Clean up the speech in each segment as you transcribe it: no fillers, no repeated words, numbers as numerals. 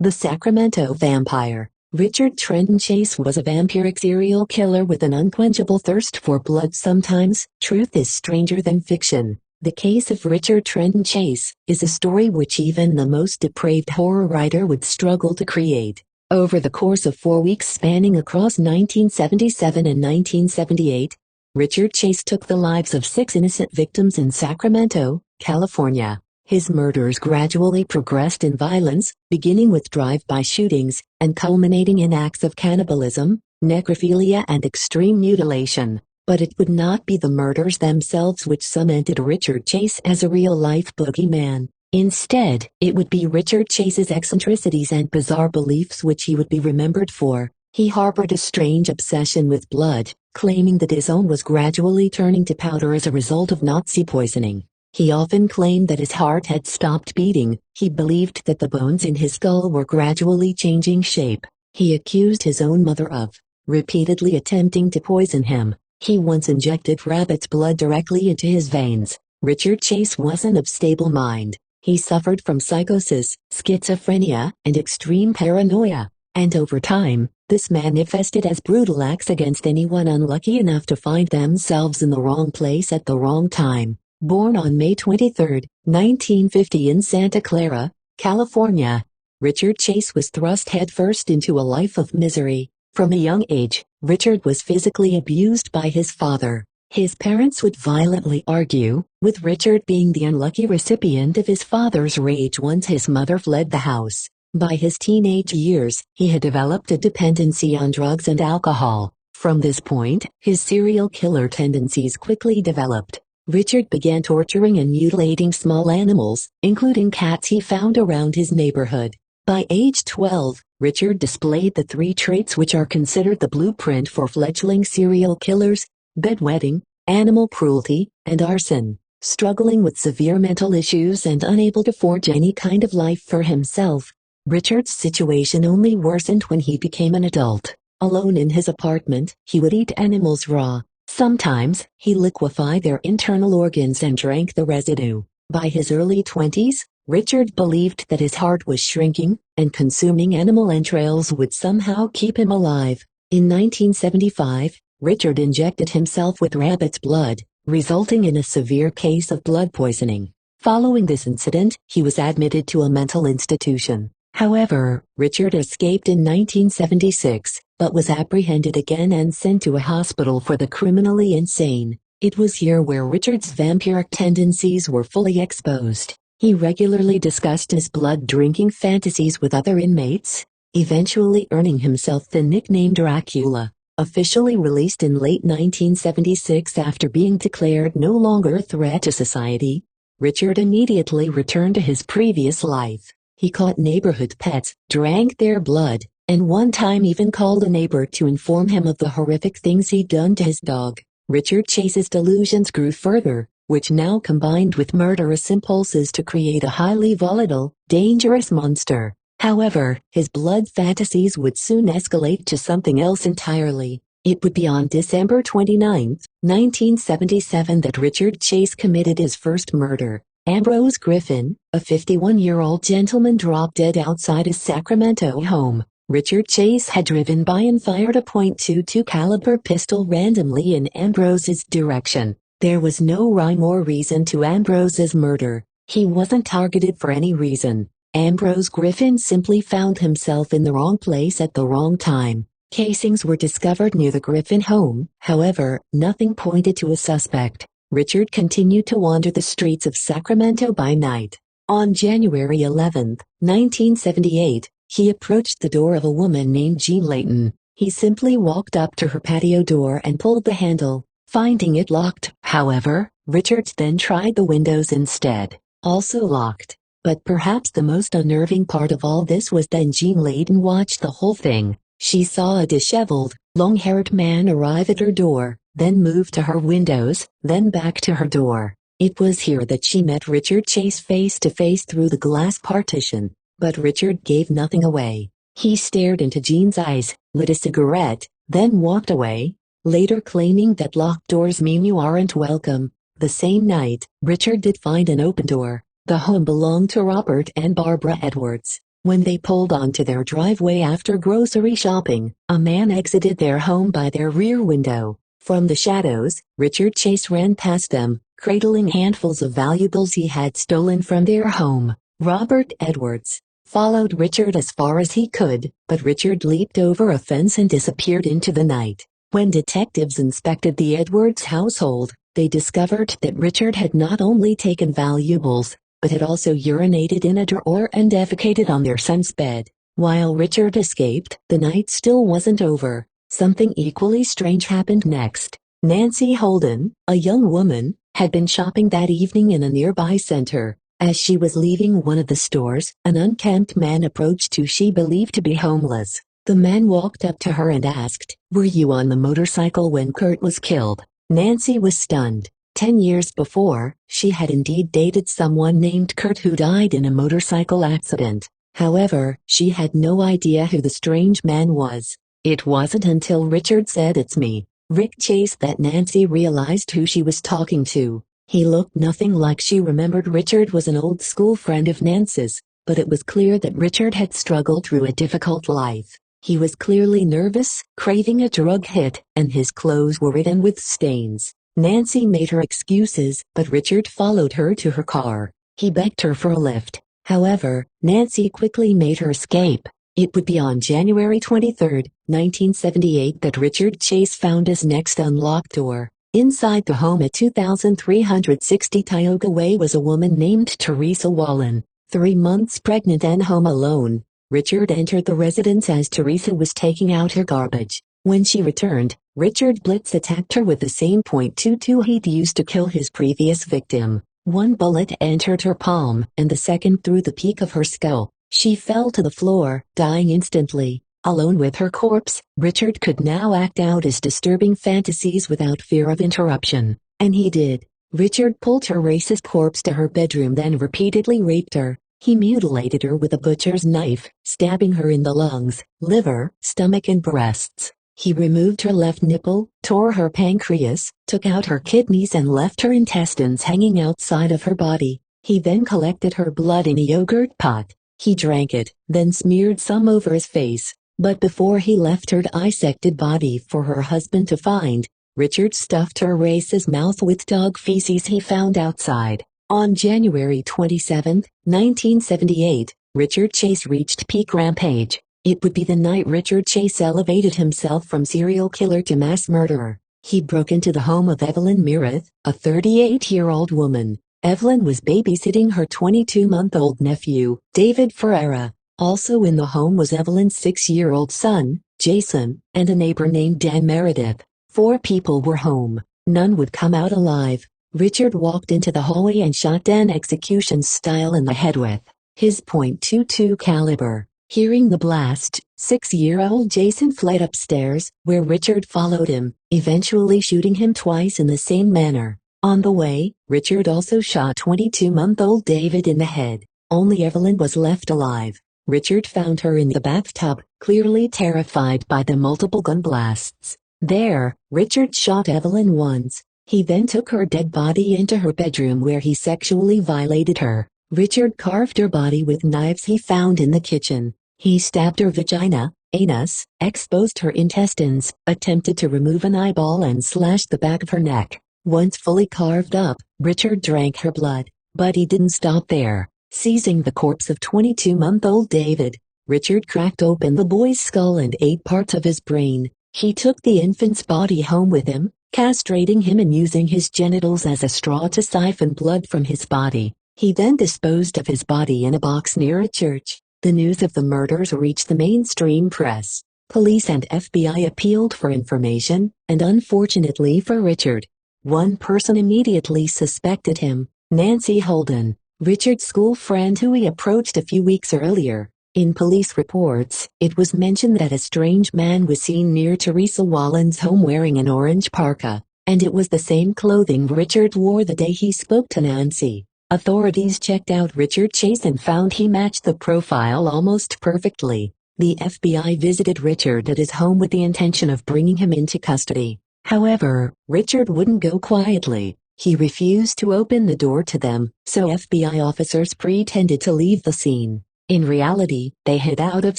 The Sacramento Vampire. Richard Trenton Chase was a vampiric serial killer with an unquenchable thirst for blood. Sometimes, truth is stranger than fiction. The case of Richard Trenton Chase is a story which even the most depraved horror writer would struggle to create. Over the course of 4 weeks spanning across 1977 and 1978, Richard Chase took the lives of 6 innocent victims in Sacramento, California. His murders gradually progressed in violence, beginning with drive-by shootings, and culminating in acts of cannibalism, necrophilia and extreme mutilation. But it would not be the murders themselves which cemented Richard Chase as a real-life boogeyman. Instead, it would be Richard Chase's eccentricities and bizarre beliefs which he would be remembered for. He harbored a strange obsession with blood, claiming that his own was gradually turning to powder as a result of Nazi poisoning. He often claimed that his heart had stopped beating. He believed that the bones in his skull were gradually changing shape. He accused his own mother of repeatedly attempting to poison him. He once injected rabbit's blood directly into his veins. Richard Chase wasn't of stable mind. He suffered from psychosis, schizophrenia, and extreme paranoia. And over time, this manifested as brutal acts against anyone unlucky enough to find themselves in the wrong place at the wrong time. Born on May 23, 1950 in Santa Clara, California, Richard Chase was thrust headfirst into a life of misery. From a young age, Richard was physically abused by his father. His parents would violently argue, with Richard being the unlucky recipient of his father's rage once his mother fled the house. By his teenage years, he had developed a dependency on drugs and alcohol. From this point, his serial killer tendencies quickly developed. Richard began torturing and mutilating small animals, including cats he found around his neighborhood. By age 12, Richard displayed the 3 traits which are considered the blueprint for fledgling serial killers: bedwetting, animal cruelty, and arson. Struggling with severe mental issues and unable to forge any kind of life for himself, Richard's situation only worsened when he became an adult. Alone in his apartment, he would eat animals raw. Sometimes, he liquefied their internal organs and drank the residue. By his early 20s, Richard believed that his heart was shrinking, and consuming animal entrails would somehow keep him alive. In 1975, Richard injected himself with rabbit's blood, resulting in a severe case of blood poisoning. Following this incident, he was admitted to a mental institution. However, Richard escaped in 1976, but was apprehended again and sent to a hospital for the criminally insane. It was here where Richard's vampiric tendencies were fully exposed. He regularly discussed his blood-drinking fantasies with other inmates, eventually earning himself the nickname Dracula. Officially released in late 1976 after being declared no longer a threat to society, Richard immediately returned to his previous life. He caught neighborhood pets, drank their blood, and one time even called a neighbor to inform him of the horrific things he'd done to his dog. Richard Chase's delusions grew further, which now combined with murderous impulses to create a highly volatile, dangerous monster. However, his blood fantasies would soon escalate to something else entirely. It would be on December 29, 1977 that Richard Chase committed his first murder. Ambrose Griffin, a 51-year-old gentleman, dropped dead outside his Sacramento home. Richard Chase had driven by and fired a .22 caliber pistol randomly in Ambrose's direction. There was no rhyme or reason to Ambrose's murder. He wasn't targeted for any reason. Ambrose Griffin simply found himself in the wrong place at the wrong time. Casings were discovered near the Griffin home. However, nothing pointed to a suspect. Richard continued to wander the streets of Sacramento by night. On January 11, 1978, he approached the door of a woman named Jean Layton. He simply walked up to her patio door and pulled the handle, finding it locked. However, Richard then tried the windows instead, also locked. But perhaps the most unnerving part of all this was that Jean Layton watched the whole thing. She saw a disheveled, long-haired man arrive at her door, then move to her windows, then back to her door. It was here that she met Richard Chase face to face through the glass partition. But Richard gave nothing away. He stared into Jean's eyes, lit a cigarette, then walked away, later claiming that locked doors mean you aren't welcome. The same night, Richard did find an open door. The home belonged to Robert and Barbara Edwards. When they pulled onto their driveway after grocery shopping, a man exited their home by their rear window. From the shadows, Richard Chase ran past them, cradling handfuls of valuables he had stolen from their home. Robert Edwards followed Richard as far as he could, but Richard leaped over a fence and disappeared into the night. When detectives inspected the Edwards household, they discovered that Richard had not only taken valuables, but had also urinated in a drawer and defecated on their son's bed. While Richard escaped, the night still wasn't over. Something equally strange happened next. Nancy Holden, a young woman, had been shopping that evening in a nearby center. As she was leaving one of the stores, an unkempt man approached who she believed to be homeless. The man walked up to her and asked, "Were you on the motorcycle when Kurt was killed?" Nancy was stunned. 10 years before, she had indeed dated someone named Kurt who died in a motorcycle accident. However, she had no idea who the strange man was. It wasn't until Richard said, "It's me, Rick Chase," that Nancy realized who she was talking to. He looked nothing like she remembered. Richard was an old school friend of Nancy's, but it was clear that Richard had struggled through a difficult life. He was clearly nervous, craving a drug hit, and his clothes were ridden with stains. Nancy made her excuses, but Richard followed her to her car. He begged her for a lift. However, Nancy quickly made her escape. It would be on January 23, 1978 that Richard Chase found his next unlocked door. Inside the home at 2360 Tioga Way was a woman named Teresa Wallen, 3 months pregnant and home alone. Richard entered the residence as Teresa was taking out her garbage. When she returned, Richard Blitz attacked her with the same .22 he'd used to kill his previous victim. One bullet entered her palm, and the second through the peak of her skull. She fell to the floor, dying instantly. Alone with her corpse, Richard could now act out his disturbing fantasies without fear of interruption. And he did. Richard pulled her racist corpse to her bedroom, then repeatedly raped her. He mutilated her with a butcher's knife, stabbing her in the lungs, liver, stomach and breasts. He removed her left nipple, tore her pancreas, took out her kidneys and left her intestines hanging outside of her body. He then collected her blood in a yogurt pot. He drank it, then smeared some over his face. But before he left her dissected body for her husband to find, Richard stuffed her race's mouth with dog feces he found outside. On January 27, 1978, Richard Chase reached peak rampage. It would be the night Richard Chase elevated himself from serial killer to mass murderer. He broke into the home of Evelyn Meredith, a 38-year-old woman. Evelyn was babysitting her 22-month-old nephew, David Ferreira. Also in the home was Evelyn's 6-year-old son, Jason, and a neighbor named Dan Meredith. 4 people were home. None would come out alive. Richard walked into the hallway and shot Dan execution style in the head with his .22 caliber. Hearing the blast, 6-year-old Jason fled upstairs, where Richard followed him, eventually shooting him twice in the same manner. On the way, Richard also shot 22-month-old David in the head. Only Evelyn was left alive. Richard found her in the bathtub, clearly terrified by the multiple gun blasts. There, Richard shot Evelyn once. He then took her dead body into her bedroom where he sexually violated her. Richard carved her body with knives he found in the kitchen. He stabbed her vagina, anus, exposed her intestines, attempted to remove an eyeball and slashed the back of her neck. Once fully carved up, Richard drank her blood. But he didn't stop there. Seizing the corpse of 22-month-old David, Richard cracked open the boy's skull and ate parts of his brain. He took the infant's body home with him, castrating him and using his genitals as a straw to siphon blood from his body. He then disposed of his body in a box near a church. The news of the murders reached the mainstream press. Police and FBI appealed for information, and unfortunately for Richard, one person immediately suspected him: Nancy Holden, Richard's school friend who he approached a few weeks earlier. In police reports, it was mentioned that a strange man was seen near Teresa Wallen's home wearing an orange parka, and it was the same clothing Richard wore the day he spoke to Nancy. Authorities checked out Richard Chase and found he matched the profile almost perfectly. The FBI visited Richard at his home with the intention of bringing him into custody. However, Richard wouldn't go quietly. He refused to open the door to them, so FBI officers pretended to leave the scene. In reality, they hid out of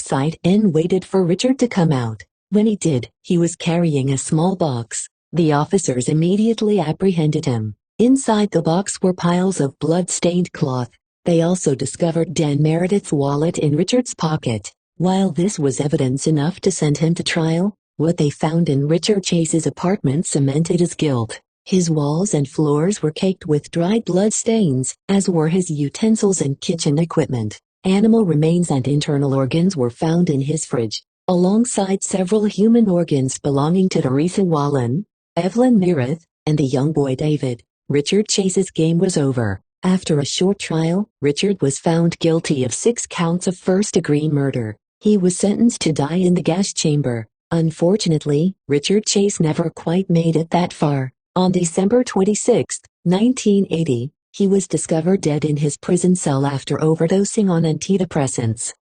sight and waited for Richard to come out. When he did, he was carrying a small box. The officers immediately apprehended him. Inside the box were piles of blood-stained cloth. They also discovered Dan Meredith's wallet in Richard's pocket. While this was evidence enough to send him to trial, what they found in Richard Chase's apartment cemented his guilt. His walls and floors were caked with dried blood stains, as were his utensils and kitchen equipment. Animal remains and internal organs were found in his fridge, alongside several human organs belonging to Teresa Wallen, Evelyn Meredith, and the young boy David. Richard Chase's game was over. After a short trial, Richard was found guilty of 6 counts of first-degree murder. He was sentenced to die in the gas chamber. Unfortunately, Richard Chase never quite made it that far. On December 26, 1980, he was discovered dead in his prison cell after overdosing on antidepressants.